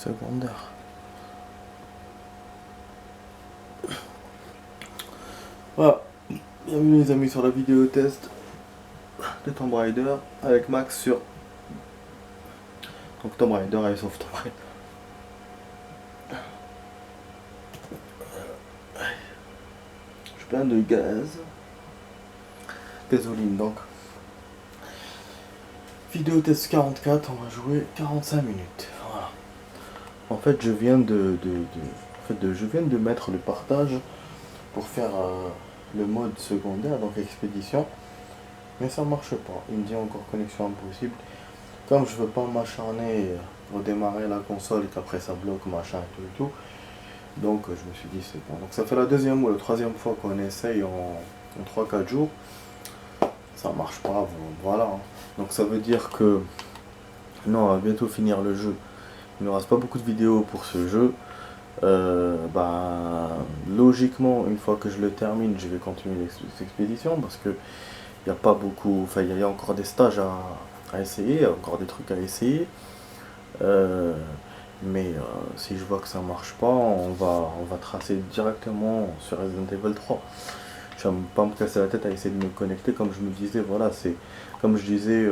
secondaire. Voilà, bienvenue les amis sur la vidéo test de Tomb Raider avec Max sur donc Tomb Raider et sauf Tomb Raider. Je plein de gasoline donc. Vidéo test 44, on va jouer 45 minutes. Voilà. En fait, je viens je viens de mettre le partage pour faire le mode secondaire, donc expédition, mais ça marche pas. Il me dit encore connexion impossible. Comme je veux pas m'acharner, redémarrer la console et qu'après ça bloque machin et tout, donc je me suis dit c'est bon. Donc ça fait la deuxième ou la troisième fois qu'on essaye en 3-4 jours. Ça marche pas, voilà. Donc ça veut dire que non, on va bientôt finir le jeu. Il ne reste pas beaucoup de vidéos pour ce jeu. Logiquement, une fois que je le termine, je vais continuer l'expédition parce que il n'y a pas beaucoup, enfin il y a encore des stages à essayer, encore des trucs à essayer. Si je vois que ça marche pas, on va tracer directement sur Resident Evil 3. Je ne vais pas me casser la tête à essayer de me connecter comme je me disais, voilà, c'est comme je disais,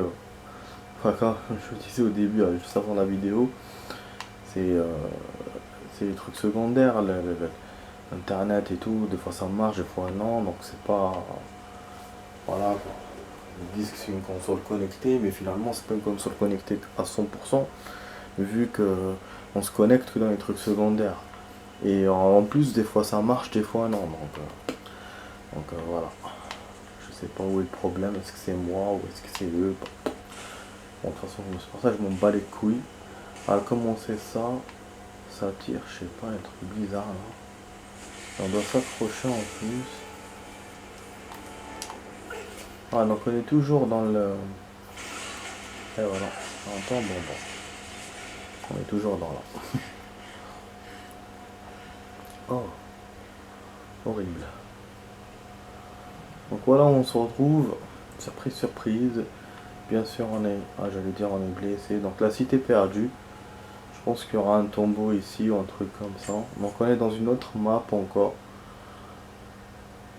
quand je disais au début, juste avant la vidéo, c'est les trucs secondaires, internet et tout, des fois ça marche, des fois non, donc c'est pas, voilà quoi. Ils disent que c'est une console connectée, mais finalement c'est pas une console connectée à 100%, vu que on se connecte que dans les trucs secondaires. Et en plus des fois ça marche, des fois non, donc voilà. Je sais pas où est le problème, est-ce que c'est moi ou est-ce que c'est eux. Bon, de toute façon c'est pour ça que je m'en bats les couilles. À commencer ça tire, je sais pas, un truc bizarre là. On doit s'accrocher en plus. Ah, donc on est toujours dans le... Et voilà, attends, bon. On est toujours dans là. Oh, horrible. Donc voilà, on se retrouve, surprise. Bien sûr, on est blessé. Donc la cité perdue. Je pense qu'il y aura un tombeau ici ou un truc comme ça. Donc on est dans une autre map encore.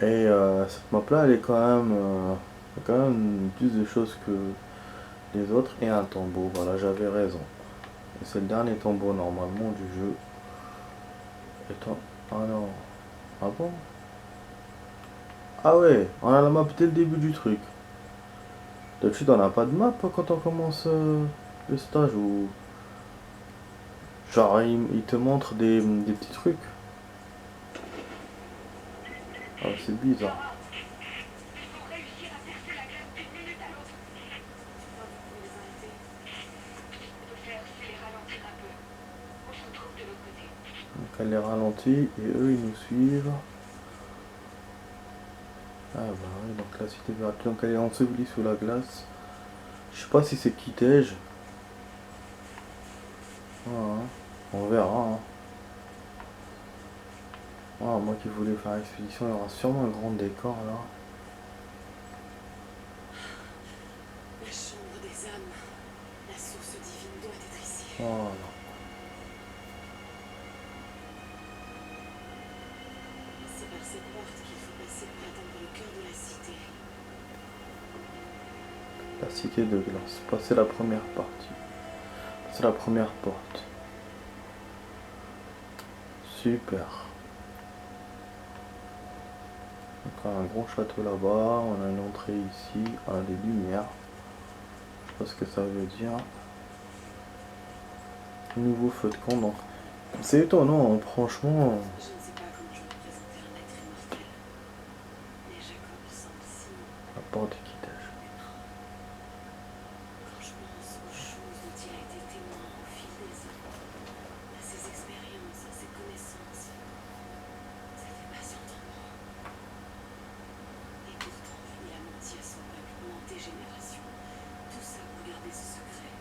Et cette map là, elle est quand même... il y a quand même plus de choses que les autres. Et un tombeau, voilà, j'avais raison. Et c'est le dernier tombeau normalement du jeu. Ah non. Ah bon? Ah ouais, on a la map dès le début du truc. D'habitude on n'a pas de map quand on commence le stage ou... Genre il te montre des petits trucs. Ah c'est bizarre. Donc elle les ralentit et eux ils nous suivent. Ah bah oui, donc la cité perdue, donc elle est ensevelie sous la glace. Je sais pas si c'est quittage. Ah, on verra. Hein. Ah, moi qui voulais faire l'expédition, il y aura sûrement un grand décor là. La chambre des âmes. La source divine doit être ici. Oh non. C'est par cette porte qu'il faut passer pour atteindre le cœur de la cité. La cité de glace. Passer la première partie. C'est la première porte. Super. Donc on a un gros château là-bas, on a une entrée ici, on a des lumières. Je sais pas ce que ça veut dire. Nouveau feu de camp, donc c'est étonnant, hein, franchement. Je ne sais pas comment je me présentais un être immortel. Mais Jacob semble si... La porte de quittage. Quand je pense aux choses dont il a été témoin au fil des ans, à ses expériences, à ses connaissances, ça fait patienter en moi. Et pourtant, il a menti à son peuple pendant des générations. Tout ça pour garder ce secret.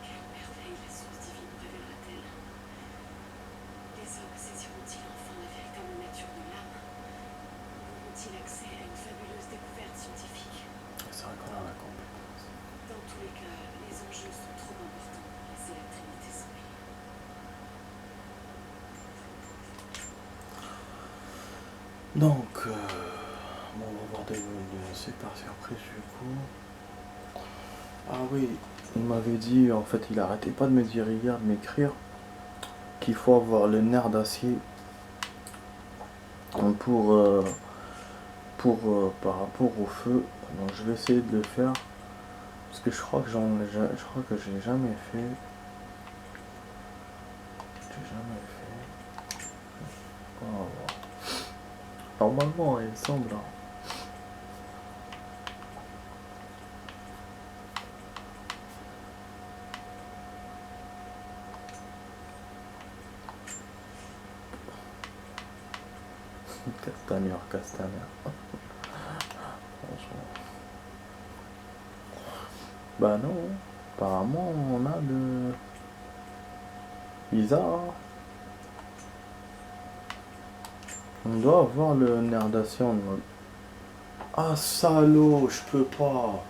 Quelle merveille la source divine révélera-t-elle? Les hommes saisiront-ils enfin la véritable nature de l'âme? Auront-ils accès à une Donc, bon, on va voir c'est pas surprise du coup. Ah oui, il m'avait dit, en fait, il arrêtait pas de me dire hier, de m'écrire, qu'il faut avoir le nerf d'acier pour, par rapport au feu. Donc, je vais essayer de le faire, parce que je crois que je crois que j'ai jamais fait. J'ai jamais fait. On va voir. Normalement, il semble. Hein. Castagneur, Castagneur. Franchement. Bah non, apparemment on a le bizarre. On doit avoir le nerf d'acier en mode. Ah salaud, je peux pas.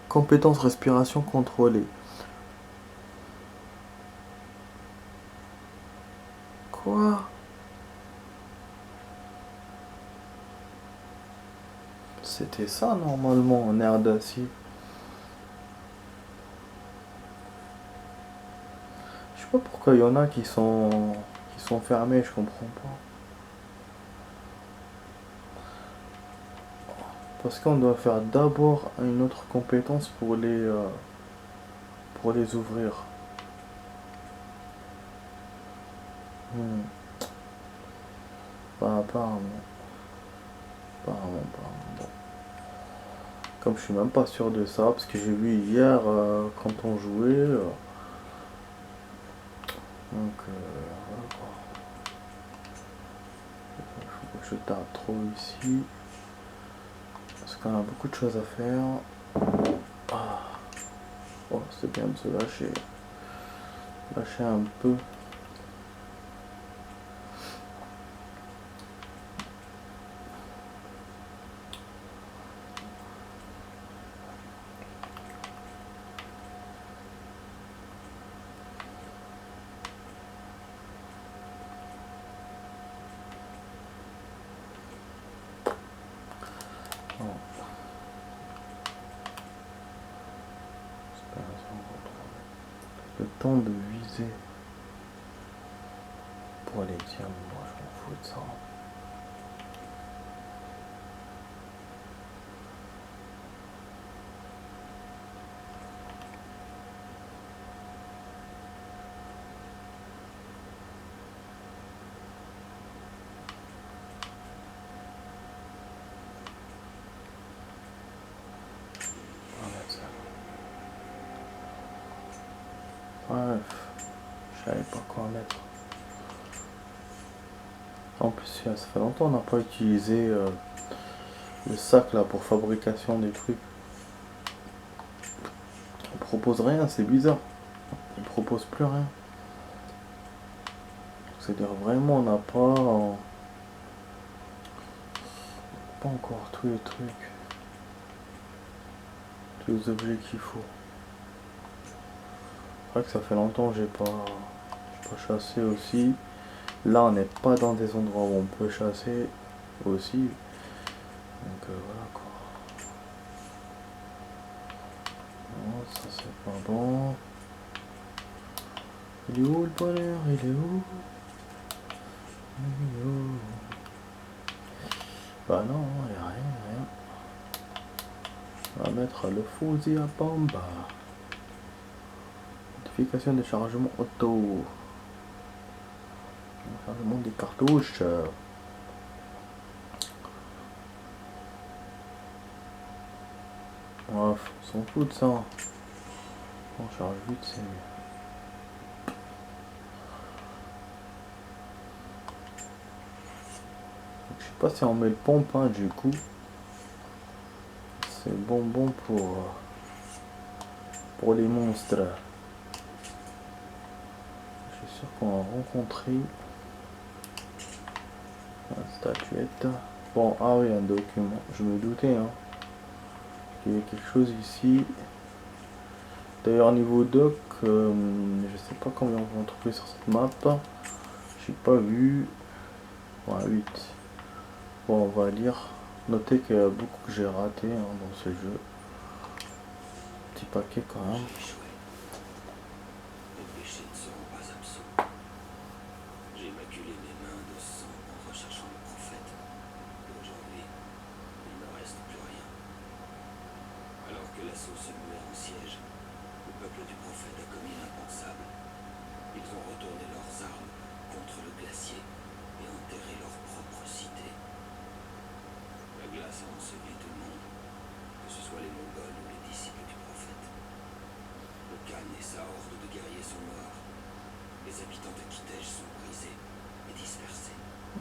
Compétence respiration contrôlée. Quoi? C'était ça normalement, nerf d'acier. Je sais pas pourquoi il y en a qui sont fermés, je comprends pas. Parce qu'on doit faire d'abord une autre compétence pour les ouvrir. Hmm. Bah, apparemment. Apparemment. Bon. Comme je suis même pas sûr de ça, parce que j'ai vu hier quand on jouait. Donc, voilà quoi. Il faut que je tape trop ici. Parce qu'on a beaucoup de choses à faire. Ah. Oh, c'est bien de se lâcher. Lâcher un peu. Oh. Le temps de viser. Pour les diamants, moi je m'en fous de ça. On va mettre ça. Ouais, je savais pas quoi mettre. En plus, ça fait longtemps qu'on n'a pas utilisé le sac là pour fabrication des trucs. On propose rien, c'est bizarre. On propose plus rien. C'est-à-dire vraiment on n'a pas encore tous les trucs. Tous les objets qu'il faut. C'est vrai que ça fait longtemps que j'ai pas chassé aussi. Là on n'est pas dans des endroits où on peut chasser aussi. Donc voilà quoi. Non, ça c'est pas bon. Il est où le bonheur? Il est où? Il est où? Bah non, il n'y a rien. On va mettre le fusil à pompe. Modification de chargement auto. Chargement des cartouches. Bref, on s'en fout de ça. On charge vite, c'est mieux. Je sais pas si on met le pompe, hein, du coup. C'est bon pour les monstres. Je suis sûr qu'on va rencontrer la statuette. Bon, ah oui, un document. Je me doutais, hein. Il y a quelque chose ici. D'ailleurs, niveau doc, je sais pas combien on va en trouver sur cette map. J'ai pas vu. Ouais, 8. Bon, on va lire. Notez qu'il y a beaucoup que j'ai raté dans ce jeu. Petit paquet quand même. J'ai échoué. Mes péchés ne seront pas absous. J'ai maculé mes mains de sang en recherchant le prophète. Et aujourd'hui, il ne reste plus rien. Alors que l'assaut se muait en siège, le peuple du prophète a commis l'impensable. Ils ont retourné leurs armes contre le glacier et enterré leur propre cité. La glace a enseveli tout le monde, que ce soit les Mongols ou les disciples du prophète. Le Khan et sa horde de guerriers sont morts. Les habitants de Kitej sont brisés et dispersés.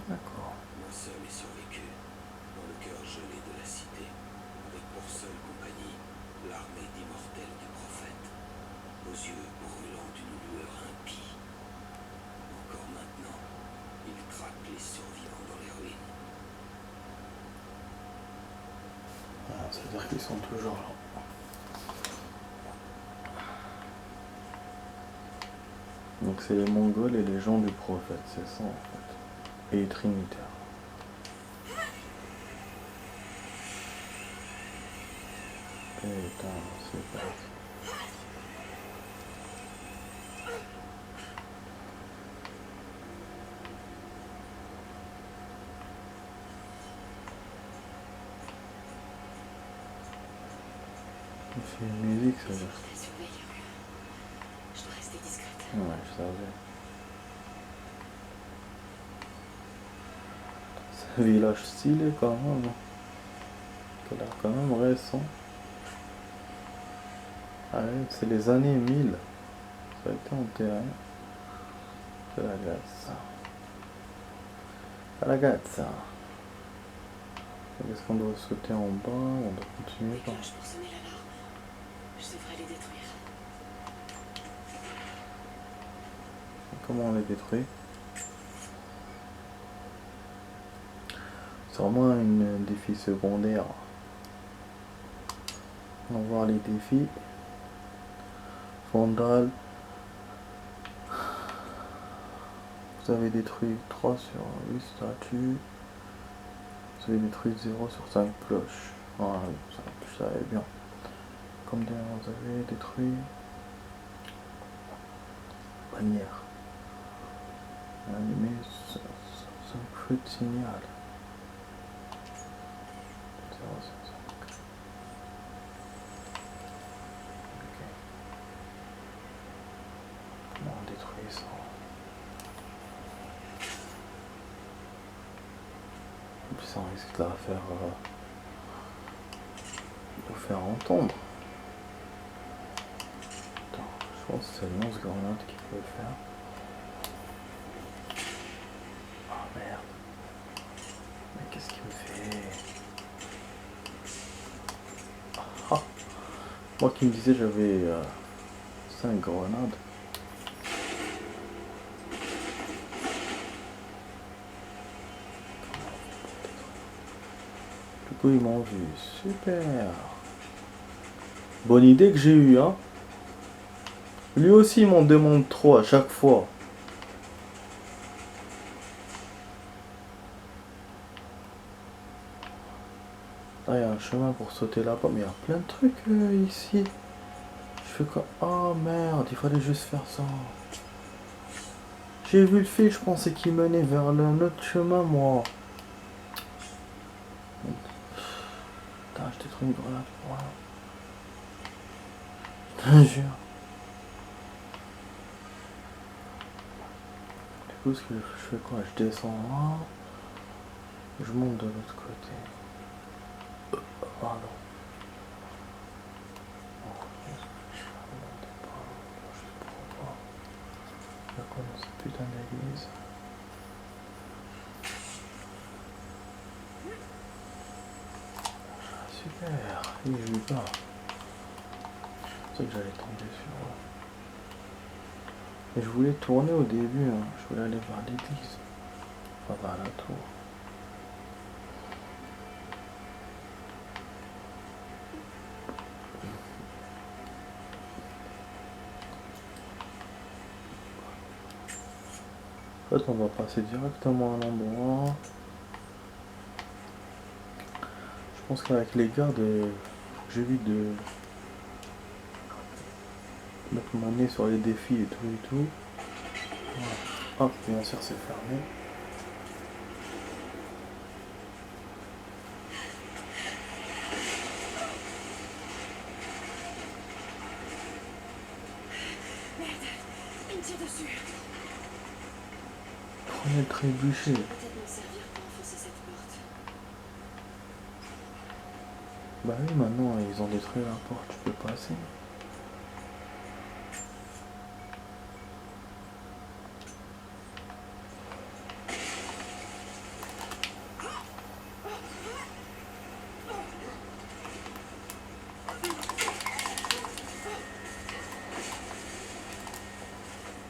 D'accord. Moi seul ai survécu, dans le cœur gelé de la cité, avec pour seule compagnie l'armée d'immortels du prophète, aux yeux brûlants d'une lueur impie. Encore maintenant, ils traquent les survivants dans les ruines. Ah, ça veut dire qu'ils sont toujours là. Donc c'est les Mongols et les gens du prophète, c'est ça en fait. Et les Trinitaires. Putain, c'est pas... C'est une musique, ça veut dire. Je la surveille. Je dois rester discrète. Ouais, je savais. C'est un village stylé quand même. Ça a l'air quand même récent. Ah ouais, c'est les années 1000. Ça a été enterré. C'est la Gazza. À la Gazza. Est-ce qu'on doit sauter en bas? On doit continuer Les par... cloches pour sonner l'alarme. Je devrais les détruire. Comment on les détruit? C'est vraiment un défi secondaire. On va voir les défis. Vandal. Vous avez détruit 3 sur 8 statues. Vous avez détruit 0 sur 5 cloches. Ah oui, ça allait bien. Comme vous avez détruit... Bannière. Allumé 5 feux de signal. 0 sur 5. Ok. Comment on détruit ça? En plus, on risque de la faire... de faire entendre. Attends, je pense que c'est le lance-grenade qui peut le faire. Ah merde. Mais qu'est-ce qu'il me fait? Ah. Moi qui me disais j'avais 5 grenades. Du coup ils m'ont vu. Super. Bonne idée que j'ai eue, hein. Lui aussi il m'en demande trop à chaque fois. Là il y a un chemin pour sauter là-bas, mais il y a plein de trucs ici. Je fais quoi? Oh merde, il fallait juste faire ça. J'ai vu le fil, je pensais qu'il menait vers notre chemin, moi. Putain, je détruis une grenade pour rien. Je te jure. Du coup, ce que je fais quoi? Je descends là. Je monte de l'autre côté. Pardon. Je connais cette putain d'église. Super, il joue pas. C'est ça que j'allais tomber sur eux. Mais je voulais tourner au début, hein. Je voulais aller vers l'église. Pas vers la tour. En fait, on va passer directement à l'endroit. pense qu'avec les gardes, j'évite de mettre mon nez sur les défis et tout et tout. Voilà. Hop, bien sûr c'est fermé. Il me tire dessus. Prenez le trébuchet. Je peux peut-être m'en servir pour enfoncer cette porte. Bah oui, maintenant ils ont détruit la porte, tu peux passer.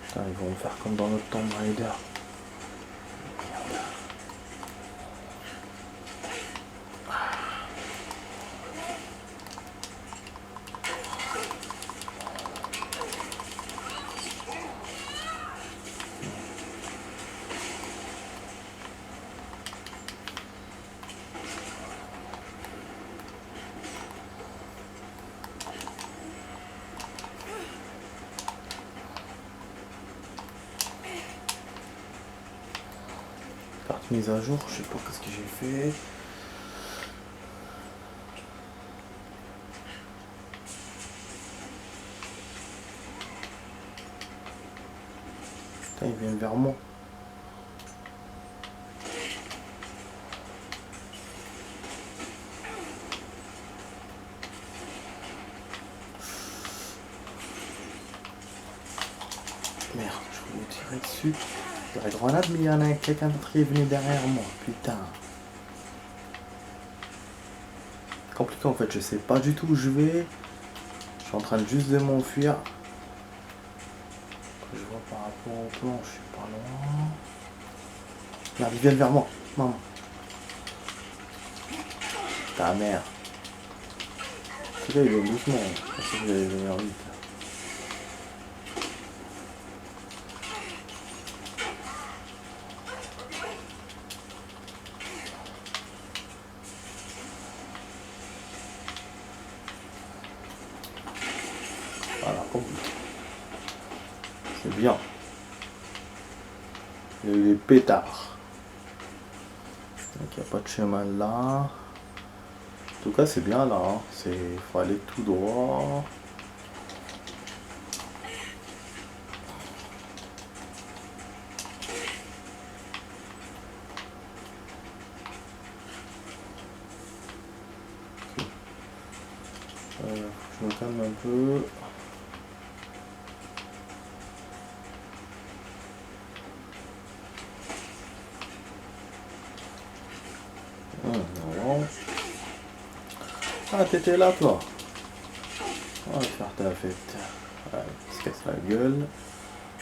Putain, ils vont me faire comme dans notre Tomb Raider. Carte mise à jour, je sais pas qu'est-ce que j'ai fait. Putain, ils viennent vers moi. Merde, je voulais tirer dessus. La grenade, mais il y en a quelqu'un d'autre qui est venu derrière moi. Putain. Compliqué en fait, je sais pas du tout où je vais. Je suis en train juste de m'enfuir. Je vois par rapport au plan, je suis pas loin. Merde, ils viennent vers moi. Maman. Ta mère. Celui-là, il va doucement. Je pensais que j'allais venir vite. Voilà, compliqué. C'est bien. Il y a eu des pétards. Donc il n'y a pas de chemin là. En tout cas c'est bien là. Hein. Il faut aller tout droit. Je me calme un peu. Non. Ah, t'étais là, toi. On va faire ta fête. Ouais, il se casse la gueule.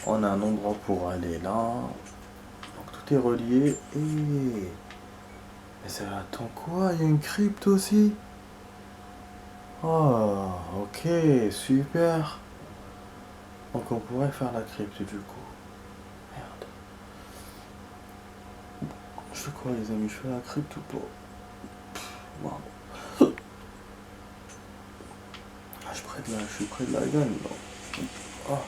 On a un endroit pour aller là. Donc tout est relié. Et... Mais ça attend quoi? Il y a une crypte aussi. Oh, ok, super. Donc on pourrait faire la crypte du coup. Merde. Je fais quoi les amis? Je fais la crypte ou pas? Wow. Ah, je suis près de la gun là. Oh.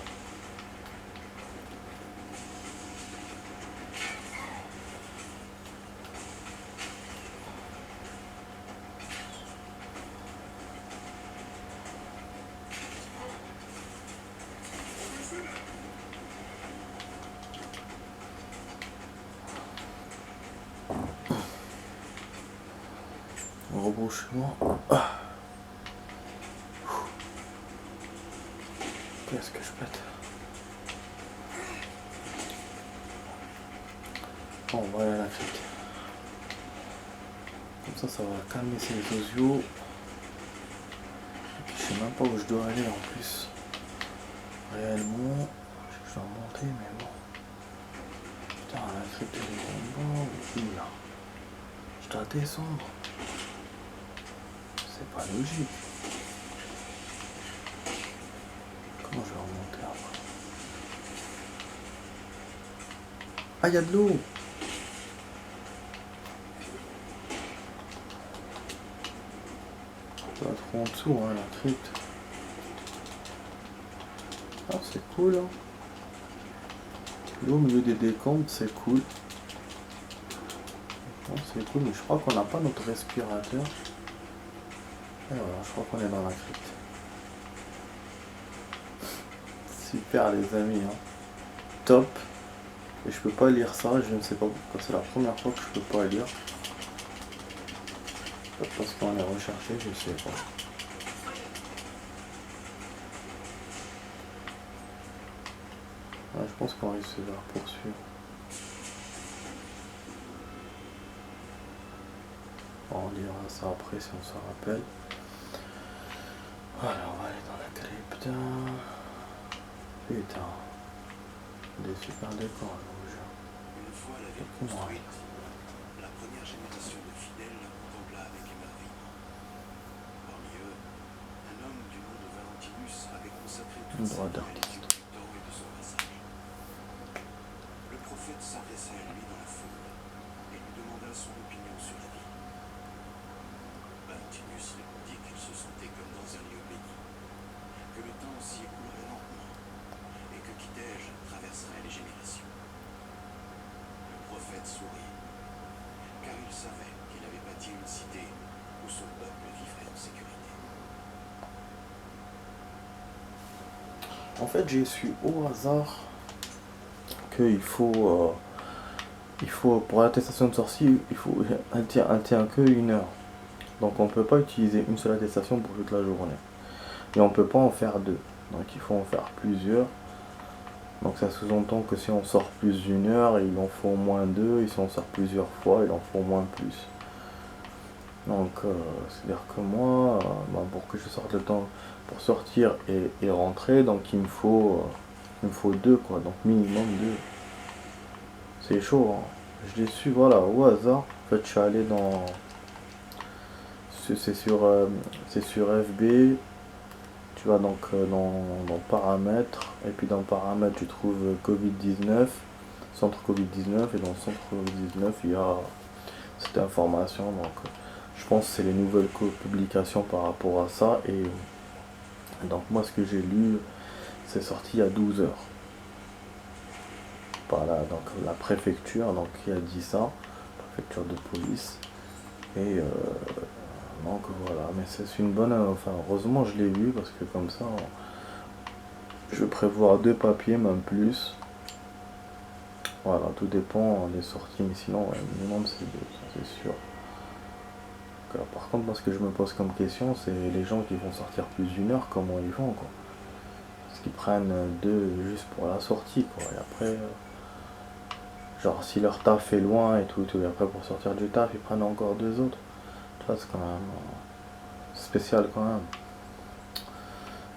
Rebrouchement. Ah. Qu'est-ce que je pète? Bon, on va aller à la crique. Comme ça va calmer ces osios. Je sais même pas où je dois aller en plus. Réellement, je dois monter, mais bon. Putain, la crypte elle est en bas, oui, là. Je dois descendre. C'est pas logique. Comment je vais remonter après? Ah, il y a de l'eau! tout en dessous, hein, la crypte. Ah, c'est cool, hein. Là, au milieu des décombres, c'est cool. Bon, c'est cool, mais je crois qu'on n'a pas notre respirateur. Et voilà, je crois qu'on est dans la crypte. Super les amis, hein. Top. Et je peux pas lire ça, je ne sais pas pourquoi. C'est la première fois que je peux pas lire. Parce qu'on est recherché, je sais pas. Ouais, je pense qu'on risque de la poursuivre. On lira ça après si on se rappelle. Voilà, on va aller dans la crypte. Putain. Des super décors rouges. Une fois la ville construite, la première génération de fidèles la contempla avec émerveillement. Parmi eux, un homme du nom de Valentinus avait consacré toute sa vie à l'étude du temps et de son passage. Le prophète s'adressa à lui dans la foule et lui demanda son opinion sur la vie. Valentinus répondit qu'il se sentait comme dans un lieu béni, que le temps s'y écoulerait lentement et que Kidej traverserait les générations. Le prophète sourit, car il savait qu'il avait bâti une cité où son peuple vivrait en sécurité. En fait, j'ai su au hasard qu'il faut pour l'attestation de sortie, elle tient que 1 heure. Donc on peut pas utiliser une seule attestation pour toute la journée. Et on peut pas en faire 2. Donc il faut en faire plusieurs. Donc ça sous-entend que si on sort plus d'1 heure, il en faut au moins 2. Et si on sort plusieurs fois, il en faut au moins plus. Donc c'est-à-dire que moi, pour que je sorte le temps pour sortir et rentrer, donc il me faut 2 quoi. Donc minimum 2. C'est chaud, hein. Je l'ai su, voilà, au hasard. En fait, je suis allé dans... C'est sur FB. Tu vas donc dans paramètres. Et puis dans paramètres, tu trouves Covid-19. Centre Covid-19. Et dans centre Covid-19, il y a cette information. Donc je pense que c'est les nouvelles publications par rapport à ça. Et donc moi, ce que j'ai lu, c'est sorti à 12 heures. Voilà, donc la préfecture donc qui a dit ça, préfecture de police. Et donc voilà, mais c'est une bonne, enfin heureusement je l'ai vu parce que comme ça je vais prévoir 2 papiers, même plus. Voilà, tout dépend des sorties, mais sinon ouais, minimum c'est 2, c'est sûr. Donc, alors, par contre, moi ce que je me pose comme question, c'est les gens qui vont sortir plus d'1 heure, comment ils font quoi. Parce qu'ils prennent 2 juste pour la sortie quoi, et après genre si leur taf est loin et tout, et après pour sortir du taf ils prennent encore 2 autres. Tu vois, c'est quand même spécial quand même.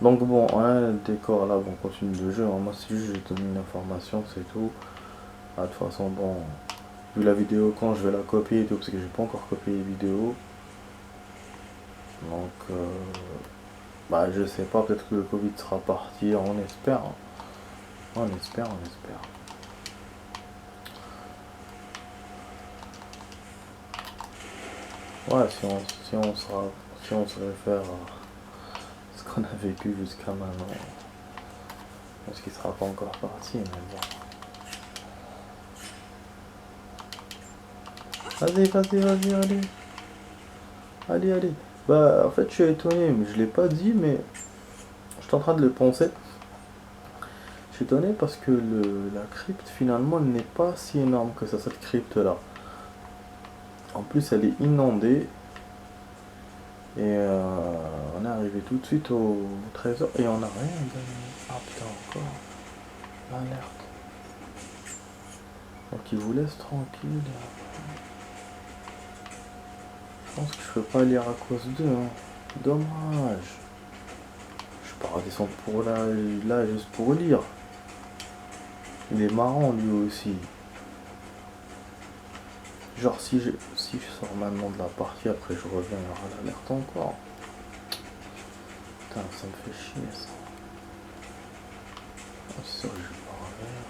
Donc bon, on a le décor là, bon, on continue le jeu, hein. Moi c'est juste j'ai donné une information, c'est tout. Ah, de toute façon bon, vu la vidéo quand je vais la copier et tout, parce que j'ai pas encore copié les vidéos. Donc je sais pas, peut-être que le Covid sera parti, on espère. On espère. Ouais, si on se réfère à ce qu'on a vécu jusqu'à maintenant, je pense qu'il sera pas encore parti, mais bon. Vas-y, allez. Bah, en fait, je suis étonné, mais je l'ai pas dit, mais je suis en train de le penser. Je suis étonné parce que la crypte, finalement, n'est pas si énorme que ça, cette crypte-là. En plus, elle est inondée. Et on est arrivé tout de suite au trésor et on n'a rien gagné. Ah putain, encore l'alerte. Donc il vous laisse tranquille. Je pense que je peux pas lire à cause d'eux, hein. Dommage. Je peux pas redescendre pour là juste pour lire. Il est marrant lui aussi. Genre si je sors maintenant de la partie, après je reviens, il y aura l'alerte encore. Putain, ça me fait chier ça. Oh, c'est sûr que je vais pas revenir.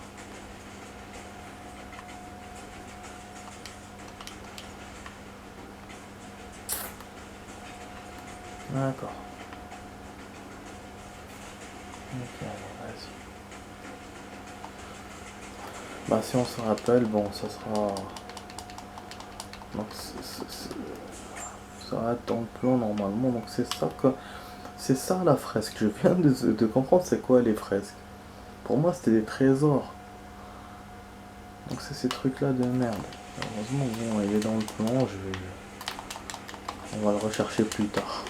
D'accord. Ok, allez, vas-y. Bah si on se rappelle, bon, ça sera... Donc ça va être dans le plan normalement, donc c'est ça que... C'est ça la fresque, je viens de comprendre c'est quoi les fresques. Pour moi c'était des trésors. Donc c'est ces trucs là de merde. Heureusement, bon, il est dans le plan, on va le rechercher plus tard.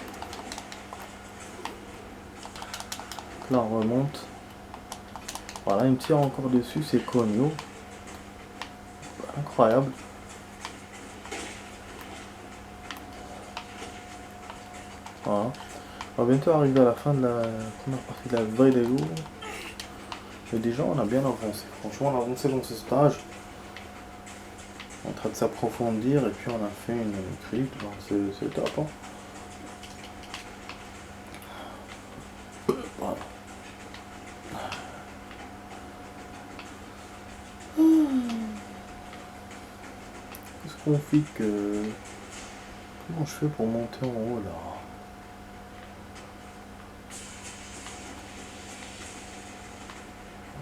Donc là on remonte. Voilà, il me tire encore dessus, c'est Cogno. Incroyable. Voilà. On va bientôt arriver à la fin de la première partie de la vraie des loups. Mais déjà on a bien avancé. Franchement on a avancé dans ce stage. En train de s'approfondir et puis on a fait une crypte. C'est top. Hein. Voilà. Qu'est-ce qu'on fait que... Comment je fais pour monter en haut là?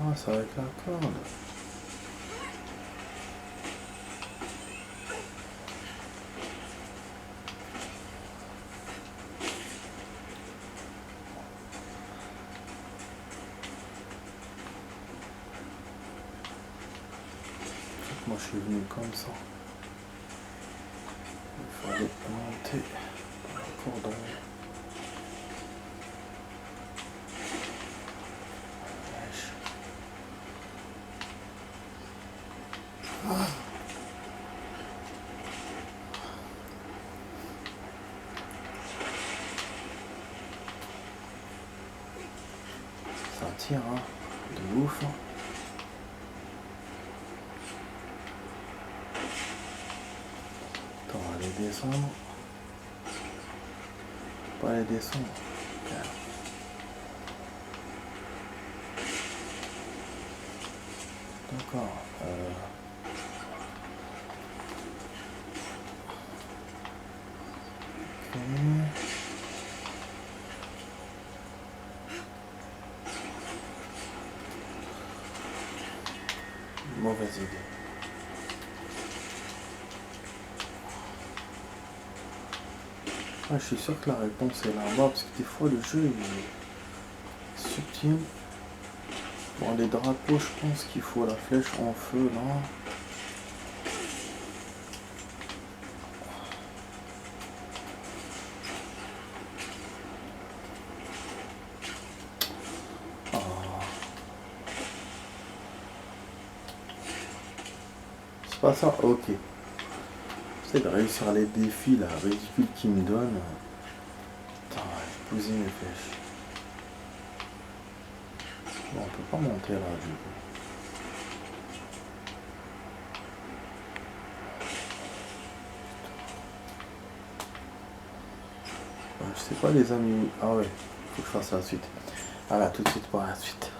Ah, c'est avec la corde. Moi je suis venu comme ça. Il fallait monter par le cordon. Ça tire, hein, de ouf. Hein. Attends, on va aller descendre. Pas aller descendre. D'accord. Ok. Mauvaise idée. Ah, je suis sûr que la réponse est là-bas, parce que des fois le jeu est subtil. Bon, les drapeaux, je pense qu'il faut la flèche en feu là. Ah. C'est pas ça? Ok. J'essaie de réussir les défis là, ridicules qu'ils me donnent. Putain, j'ai posé mes flèches. Bon, on peut pas monter là du coup. Je sais pas les amis. Ah ouais, faut que je fasse la suite. Voilà, tout de suite pour la suite.